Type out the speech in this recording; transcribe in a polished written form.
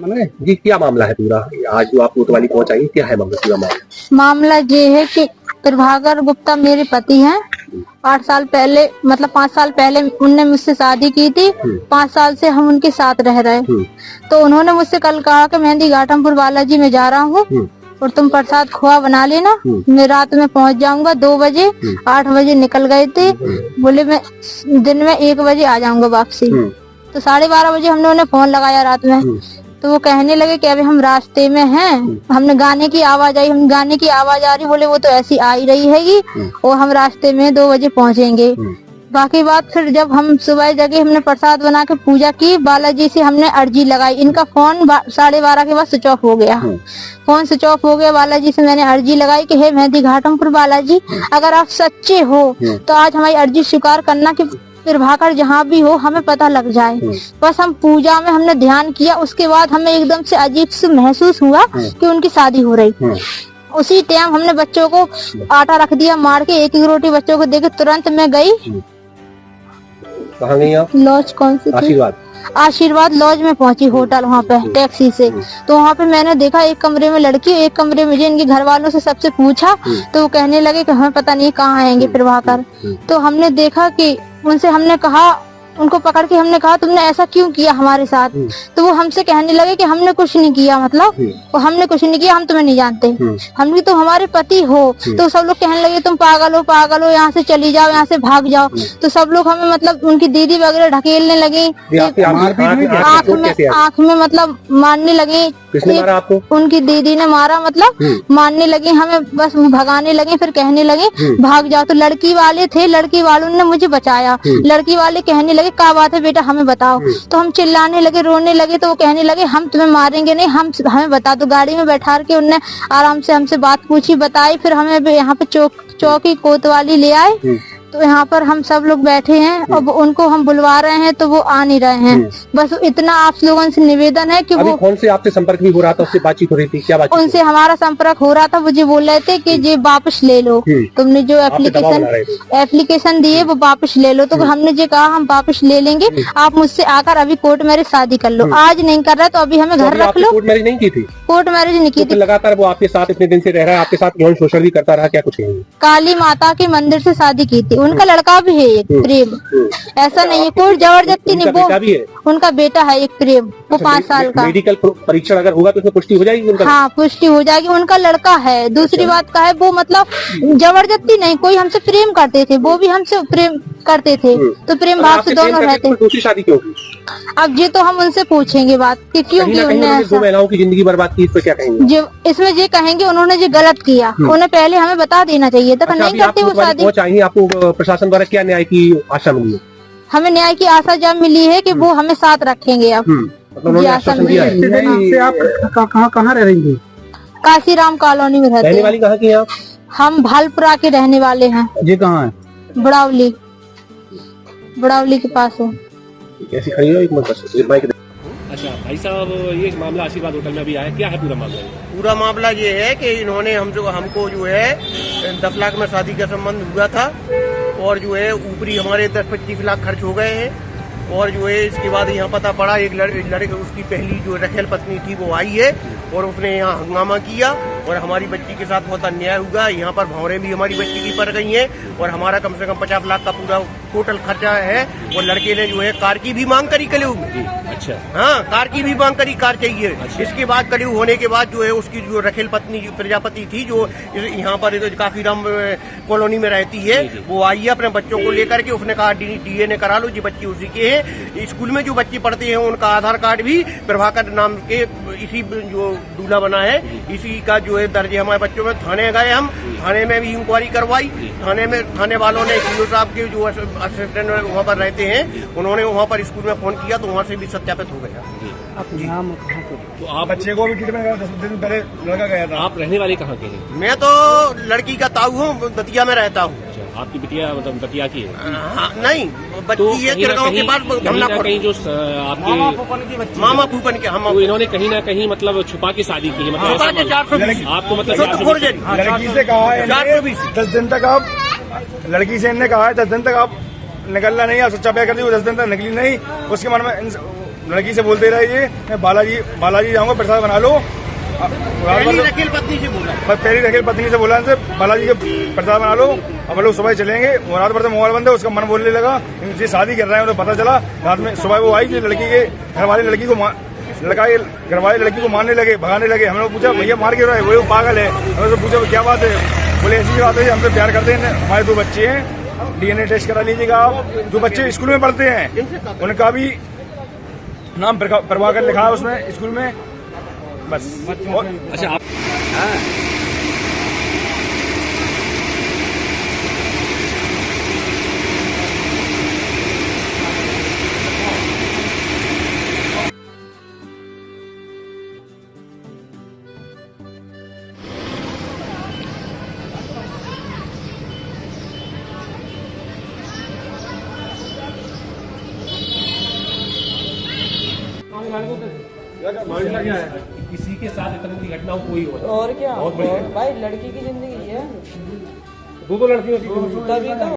जी क्या मामला है पूरा, आज जो आप कोतवाली पहुंचाई, क्या है मामला, पूरा मामला ये है कि प्रभाकर गुप्ता मेरे पति हैं। 8 साल पहले मतलब 5 साल पहले उनने मुझसे शादी की थी। 5 साल से हम उनके साथ रह रहे। तो उन्होंने मुझसे कल कहा कि मेहंदी घाटमपुर बालाजी में जा रहा हूँ और तुम प्रसाद खोआ बना लेना, मैं रात में पहुँच जाऊंगा 2 बजे। 8 बजे निकल गए थे, बोले मैं दिन में 1 बजे आ जाऊंगा वापसी। तो 12:30 बजे हमने उन्हें फोन लगाया रात में, तो वो कहने लगे कि अभी हम रास्ते में हैं। हमने गाने की आवाज आई, हम गाने की आवाज आ रही, बोले वो तो ऐसी आ ही रही हैगी और हम रास्ते में 2 बजे पहुंचेंगे। बाकी बात फिर जब हम सुबह जगह हमने प्रसाद बना के पूजा की, बालाजी से हमने अर्जी लगाई। इनका फोन 12:30 के बाद स्विच ऑफ हो गया। फोन स्विच ऑफ हो गया। बालाजी से मैंने अर्जी लगाई कि हे मेहंदी घाटमपुर बालाजी, अगर आप सच्चे हो तो आज हमारी अर्जी स्वीकार करना कि प्रभाकर जहाँ भी हो हमें पता लग जाए। बस हम पूजा में हमने ध्यान किया, उसके बाद हमें एकदम से अजीब से महसूस हुआ कि उनकी शादी हो रही। उसी टाइम हमने बच्चों को आटा रख दिया मार के, 1-1 रोटी बच्चों को देके तुरंत मैं गई। कहाँ गई आप? लॉज कौन सी? आशीर्वाद लॉज में पहुंची, होटल वहाँ पे टैक्सी से। तो वहाँ पे मैंने देखा एक कमरे में लड़की, एक कमरे में इनके घर वालों से सबसे पूछा तो वो कहने लगे कि हमें पता नहीं कहाँ आएंगे प्रभाकर। तो हमने देखा कि उनसे हमने कहा, उनको पकड़ के हमने कहा तुमने ऐसा क्यों किया हमारे साथ? तो वो हमसे कहने लगे कि हमने कुछ नहीं किया, मतलब वो हमने कुछ नहीं किया, हम तुम्हें नहीं जानते, हमने तो हमारे पति हो। तो सब लोग कहने लगे तुम पागल हो, पागल हो, यहाँ से चली जाओ, यहाँ से भाग जाओ। तो सब लोग हमें मतलब उनकी दीदी वगैरह ढकेलने लगे, आँख में मतलब मारने लगे। किसने मारा आपको? उनकी दीदी ने मारा, मतलब मारने लगे हमें, बस भगाने लगे, फिर कहने लगे भाग जाओ। तो लड़की वाले थे, लड़की वालों ने मुझे बचाया। लड़की वाले कहने लगे क्या बात है बेटा हमें बताओ। तो हम चिल्लाने लगे, रोने लगे। तो वो कहने लगे हम तुम्हें मारेंगे नहीं, हमें बता दो। गाड़ी में बैठा के उनने आराम से हमसे बात पूछी, बताई। फिर हमें यहाँ पे चौकी कोतवाली ले आए। तो यहाँ पर हम सब लोग बैठे हैं, अब उनको हम बुलवा रहे हैं तो वो आ नहीं रहे हैं। बस इतना आप लोगों से निवेदन है कि वो कौन से आपसे संपर्क भी हो रहा था, उससे बातचीत हो रही थी, क्या बात? उनसे हमारा संपर्क हो रहा था, मुझे बोल रहे थे कि ये वापस ले लो, तुमने जो एप्लीकेशन दिए वो वापस ले लो। तो हमने जो कहा हम वापस ले लेंगे, आप मुझसे आकर अभी कोर्ट मैरिज शादी कर लो। आज नहीं कर रहे तो अभी हमें घर रख लो। कोर्ट मैरिज नहीं की थी? कोर्ट मैरिज नहीं की थी। लगातार वो आपके साथ इतने दिन से रह रहा है, आपके साथ यौन शोषण भी करता रहा, क्या कुछ? काली माता के मंदिर से शादी की थी। उनका लड़का भी है एक प्रेम, ऐसा नहीं है कोई जबरदस्ती नहीं। वो उनका बेटा है एक प्रेम, वो 5 साल का। मेडिकल परीक्षण अगर होगा तो उसमें पुष्टि हो जाएगी उनका? हाँ पुष्टि हो जाएगी, उनका लड़का है। दूसरी बात का है वो मतलब जबरदस्ती नहीं, कोई हमसे प्रेम करते थे, वो भी हमसे प्रेम करते थे, तो प्रेम भाव से दोनों रहते। दूसरी शादी क्यों की? अब ये तो हम उनसे पूछेंगे बात कि क्यों की उन्होंने ऐसा। 2 महिलाओं की जिंदगी बर्बाद की, इस पर क्या कहेंगे? जो इसमें ये कहेंगे उन्होंने जो गलत किया, उन्हें पहले हमें बता देना चाहिए था। नहीं करते वो शादी। चाहिए आपको प्रशासन द्वारा क्या न्याय की आशा मिली है? हमें न्याय की आशा जब मिली है कि वो हमें साथ रखेंगे। अब ये आशा मिली है। आप कहाँ रह रही हैं? काशीराम कॉलोनी में रहते हैं। वाली कहाँ की आप? हम भालपुरा के रहने वाले हैं। ये कहाँ है? बड़ावली के पास है। कैसी खड़ी हो? एक मिनट। अच्छा भाई साहब, ये मामला आशीर्वाद होटल में अभी आया, क्या है पूरा मामला? पूरा मामला ये है कि इन्होंने हमको जो है 10 लाख में शादी का संबंध हुआ था और जो है ऊपरी हमारे 10-25 लाख खर्च हो गए हैं। और जो है इसके बाद यहाँ पता पड़ा एक लड़के उसकी पहली जो रखेल पत्नी थी वो आई है और उसने यहाँ हंगामा किया और हमारी बच्ची के साथ बहुत अन्याय हुआ। यहाँ पर भौरें भी हमारी बच्ची की पड़ गई हैं और हमारा कम से कम 50 लाख का पूरा टोटल खर्चा है। और लड़के ने जो है कार की भी मांग करी कलेऊ में। अच्छा। हाँ, कार की भी मांग करी, कार चाहिए। अच्छा। इसके बाद कलेऊ होने के बाद जो है उसकी जो रखेल पत्नी प्रजापति थी जो यहाँ पर काफीराम कॉलोनी में रहती है, वो आई है अपने बच्चों को लेकर के। उसने कहा DNA करा लो जी, बच्ची उसी के है। स्कूल में जो बच्चे पढ़ते हैं उनका आधार कार्ड भी प्रभाकर नाम के इसी जो दूल्हा बना है इसी का जो है दर्ज हमारे बच्चों में। थाने गए हम, थाने में भी इंक्वायरी करवाई। थाने वालों ने सीओ साहब के जो असिस्टेंट वहाँ पर रहते हैं उन्होंने वहाँ पर स्कूल में फोन किया तो वहाँ से भी सत्यापित हो गया। तो आप बच्चे को भी ट्रीटमेंट करा, 10 दिन पहले लड़का गया था। आप रहने वाले कहाँ के हैं? मैं तो लड़की का ताऊ हूँ, दतिया में रहता हूँ। आपकी बिटिया मतलब दतिया की है? नहीं, बच्ची है किरगांव के पास। कहीं जो आपके मामा फूफन के हम, इन्होंने कहीं ना कहीं मतलब छुपा के शादी की है, मतलब आपको मतलब लड़की से कहा है 10 दिन तक आप, लड़की से इन्हें कहा है 10 दिन तक आप निकलना नहीं, आप सच्चा ब्याह कर दी, 10 दिन तक निकली नहीं। उसके मन में लड़की से बोलते रहे ये मैं बालाजी जाऊंगा, प्रसाद बना लो। पहली रखेल पत्नी से बोला, पहली रखेल पत्नी से बोला बालाजी के प्रसाद बना लो, हम लोग सुबह चलेंगे। रात भर से मोबाइल बंद है, उसका मन बोलने लगा इनसे शादी कर रहे हैं, उन्हें पता चला। रात में सुबह वो आई, लड़की के घर वाले लड़की को मारने लगे, भगाने लगे। हम लोग पूछा भैया मार क्यों रहा है, वो पागल है। हमने तो पूछा क्या बात है, बोले ऐसी बात है हमसे प्यार करते हैं, हमारे 2 बच्चे हैं, DNA टेस्ट करा लीजिएगा आप। जो बच्चे स्कूल में पढ़ते हैं उनका भी नाम प्रभाकर लिखा है उसमें स्कूल में, बस। अच्छा आप किसी के साथ इतनी की घटना कोई हो और क्या, बहुत बढ़िया भाई लड़की की जिंदगी है, 2 लड़कियों की तभी तो